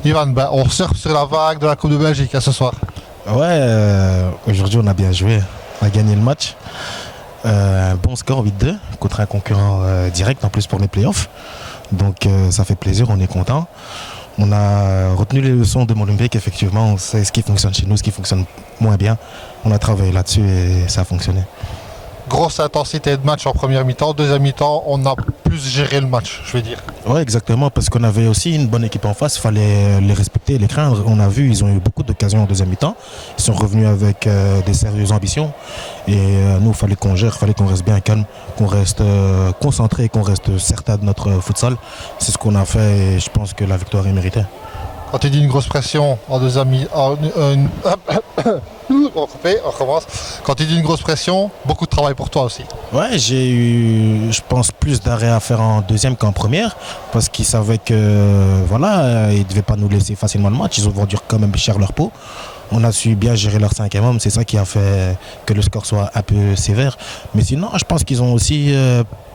Ivan, ben, on surfe sur la vague de la Coupe de Belgique ce soir. Ouais, aujourd'hui on a bien joué, on a gagné le match. Un bon score 8-2 contre un concurrent direct en plus pour les playoffs. Donc ça fait plaisir, on est content. On a retenu les leçons de Molenbeek, effectivement, on sait ce qui fonctionne chez nous, ce qui fonctionne moins bien. On a travaillé là-dessus et ça a fonctionné. Grosse intensité de match en première mi-temps. Deuxième mi-temps, on a plus géré le match, je vais dire. Oui, exactement, parce qu'on avait aussi une bonne équipe en face, il fallait les respecter, les craindre. On a vu, ils ont eu beaucoup d'occasions en deuxième mi-temps. Ils sont revenus avec des sérieuses ambitions. Et nous, il fallait qu'on gère, il fallait qu'on reste bien calme, qu'on reste concentré, qu'on reste certain de notre futsal. C'est ce qu'on a fait et je pense que la victoire est méritée. Quand tu dis une grosse pression en deuxième mi-temps, on recommence. Quand tu dis une grosse pression, beaucoup de travail pour toi aussi. Ouais, j'ai eu, je pense, plus d'arrêts à faire en deuxième qu'en première, parce qu'ils savaient que voilà, ils ne devaient pas nous laisser facilement le match. Ils ont vendu quand même cher leur peau. On a su bien gérer leur cinquième homme, c'est ça qui a fait que le score soit un peu sévère. Mais sinon, je pense qu'ils ont aussi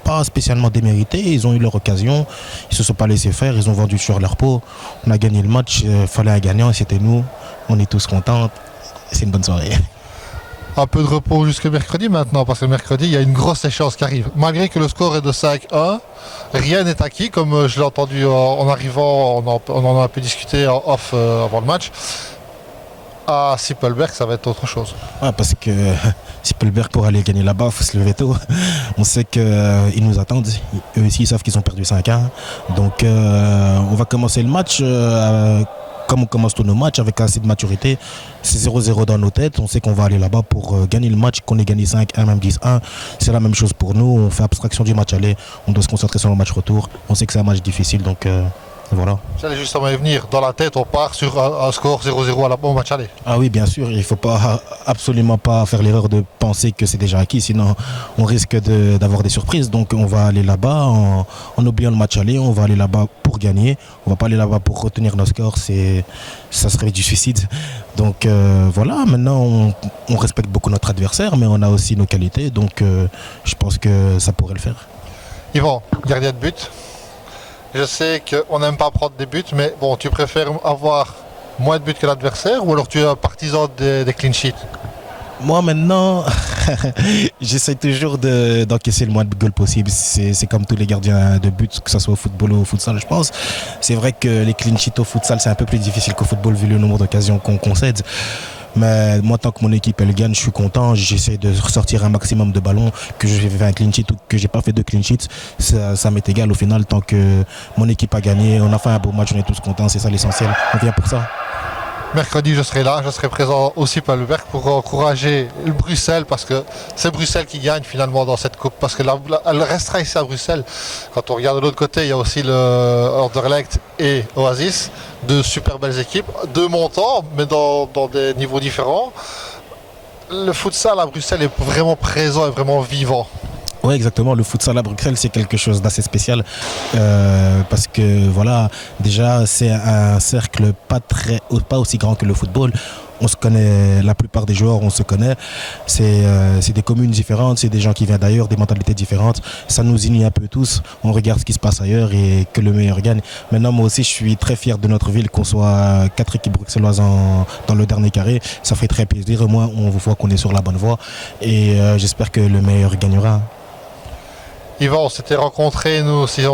pas spécialement démérité, ils ont eu leur occasion, ils se sont pas laissés faire, ils ont vendu sur leur peau. On a gagné le match, il fallait un gagnant et c'était nous. On est tous contents, c'est une bonne soirée. Un peu de repos jusque mercredi maintenant, parce que mercredi, il y a une grosse échéance qui arrive. Malgré que le score est de 5-1, rien n'est acquis, comme je l'ai entendu en arrivant, on en a un peu discuté en off avant le match. À Sippelberg, ça va être autre chose. Ouais, parce que Sippelberg, pour aller gagner là-bas, il faut se lever tôt. On sait qu'ils nous attendent. Eux aussi, ils savent qu'ils ont perdu 5-1. Donc, on va commencer le match comme on commence tous nos matchs, avec assez de maturité. C'est 0-0 dans nos têtes. On sait qu'on va aller là-bas pour gagner le match, qu'on ait gagné 5-1, même 10-1. C'est la même chose pour nous. On fait abstraction du match aller. On doit se concentrer sur le match retour. On sait que c'est un match difficile, donc voilà. J'allais justement y venir. Dans la tête, on part sur un score 0-0 au match aller. Ah oui, bien sûr. Il ne faut absolument pas faire l'erreur de penser que c'est déjà acquis. Sinon, on risque d'avoir des surprises. Donc, on va aller là-bas en oubliant le match aller. On va aller là-bas pour gagner. On ne va pas aller là-bas pour retenir nos scores. Ça serait du suicide. Donc, voilà. Maintenant, on respecte beaucoup notre adversaire, mais on a aussi nos qualités. Donc, je pense que ça pourrait le faire. Yvan, gardien de but. Je sais qu'on n'aime pas prendre des buts, mais bon, tu préfères avoir moins de buts que l'adversaire ou alors tu es un partisan des clean sheets? Moi maintenant, j'essaie toujours d'encaisser le moins de goals possible. C'est comme tous les gardiens de but, que ce soit au football ou au futsal, je pense. C'est vrai que les clean sheets au futsal, c'est un peu plus difficile qu'au football vu le nombre d'occasions qu'on concède. Mais moi, tant que mon équipe elle gagne, je suis content. J'essaie de ressortir un maximum de ballons. Que j'ai fait un clean sheet ou que j'ai pas fait de clean sheet, ça m'est égal au final. Tant que mon équipe a gagné, on a fait un beau match, on est tous contents. C'est ça l'essentiel. On vient pour ça. Mercredi, je serai là, je serai présent aussi par le Berck pour encourager le Bruxelles, parce que c'est Bruxelles qui gagne finalement dans cette coupe, parce que elle restera ici à Bruxelles. Quand on regarde de l'autre côté, il y a aussi le Anderlecht et Oasis, deux super belles équipes, deux montants, mais dans des niveaux différents. Le futsal à Bruxelles est vraiment présent et vraiment vivant. Oui, exactement. Le futsal à Bruxelles, c'est quelque chose d'assez spécial parce que voilà, déjà c'est un cercle pas aussi grand que le football. On se connaît, la plupart des joueurs, on se connaît. C'est des communes différentes, c'est des gens qui viennent d'ailleurs, des mentalités différentes. Ça nous unit un peu tous. On regarde ce qui se passe ailleurs et que le meilleur gagne. Maintenant, moi aussi, je suis très fier de notre ville, qu'on soit 4 équipes bruxelloises dans le dernier carré. Ça fait très plaisir. Au moins, on voit qu'on est sur la bonne voie et j'espère que le meilleur gagnera. Yvan, on s'était rencontrés, nous, si je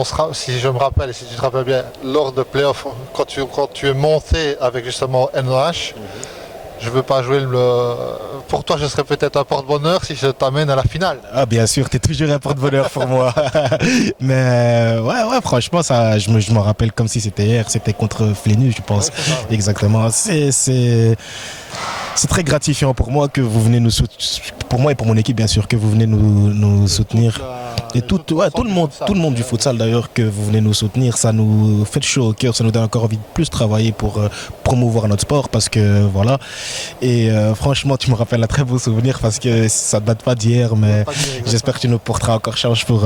me rappelle, et si tu te rappelles bien, lors de playoff, quand tu es monté avec justement NOH. Je ne veux pas jouer Pour toi, je serais peut-être un porte-bonheur si je t'amène à la finale. Ah bien sûr, tu es toujours un porte-bonheur pour moi. Mais ouais, franchement, ça, je m'en rappelle comme si c'était hier. C'était contre Flénu, je pense. Ouais, ça, oui. Exactement. C'est très gratifiant pour moi que vous venez nous soutenir. Pour moi et pour mon équipe, bien sûr, que vous venez nous soutenir. Et tout le monde du futsal d'ailleurs, que vous venez nous soutenir, ça nous fait chaud au cœur, ça nous donne encore envie de plus travailler pour promouvoir notre sport, parce que voilà. Et franchement, tu me rappelles un très beau souvenir, parce que ça ne date pas d'hier, mais j'espère que tu nous porteras encore chance pour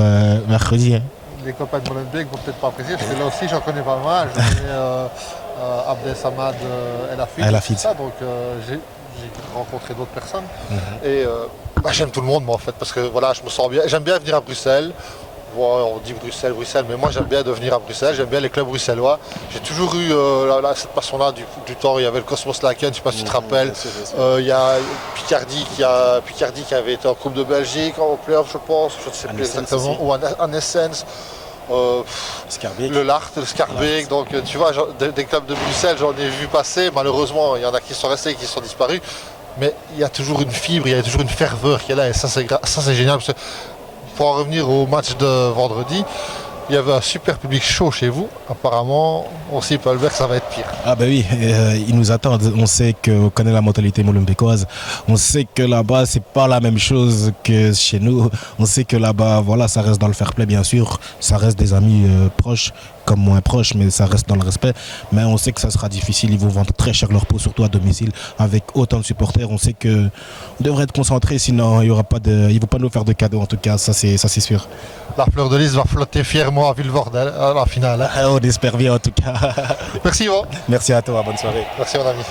mercredi. Hein. Les copains de Molenbeek vont peut-être pas apprécier, parce que là aussi j'en connais pas mal. Je connais Abdel Samad El Hafid, donc j'ai rencontré d'autres personnes. Et j'aime tout le monde, moi, en fait, parce que voilà, je me sens bien. J'aime bien venir à Bruxelles. on dit Bruxelles, mais moi j'aime bien devenir à Bruxelles, j'aime bien les clubs bruxellois. J'ai toujours eu cette passion-là du temps. Il y avait le Cosmos Laken, je ne sais pas si tu te rappelles. Il y a Picardie qui avait été en Coupe de Belgique, en playoff je pense, je ne sais plus exactement, ou en Essence. Le Lart, le Scarbeck, donc tu vois, des clubs de Bruxelles, j'en ai vu passer. Malheureusement, il y en a qui sont restés et qui sont disparus. Mais il y a toujours une fibre, il y a toujours une ferveur qui est là. Et ça, c'est génial. Parce que pour en revenir au match de vendredi, il y avait un super public chaud chez vous. Apparemment, aussi, Paul-Berg, ça va être pire. Ah ben oui, ils nous attendent. On sait qu'on connaît la mentalité molenbeekoise. On sait que là-bas, c'est pas la même chose que chez nous. On sait que là-bas, voilà, ça reste dans le fair play, bien sûr. Ça reste des amis proches, comme moins proches, mais ça reste dans le respect. Mais on sait que ça sera difficile. Ils vont vendre très cher leur peau, surtout à domicile, avec autant de supporters. On sait que on devrait être concentré, sinon il y aura pas de, ils vont pas nous faire de cadeaux. En tout cas, ça c'est sûr. La fleur de lys va flotter fièrement à Villevorde à la finale. On espère bien, en tout cas. Merci Yvan. Merci à toi, bonne soirée. Merci mon ami.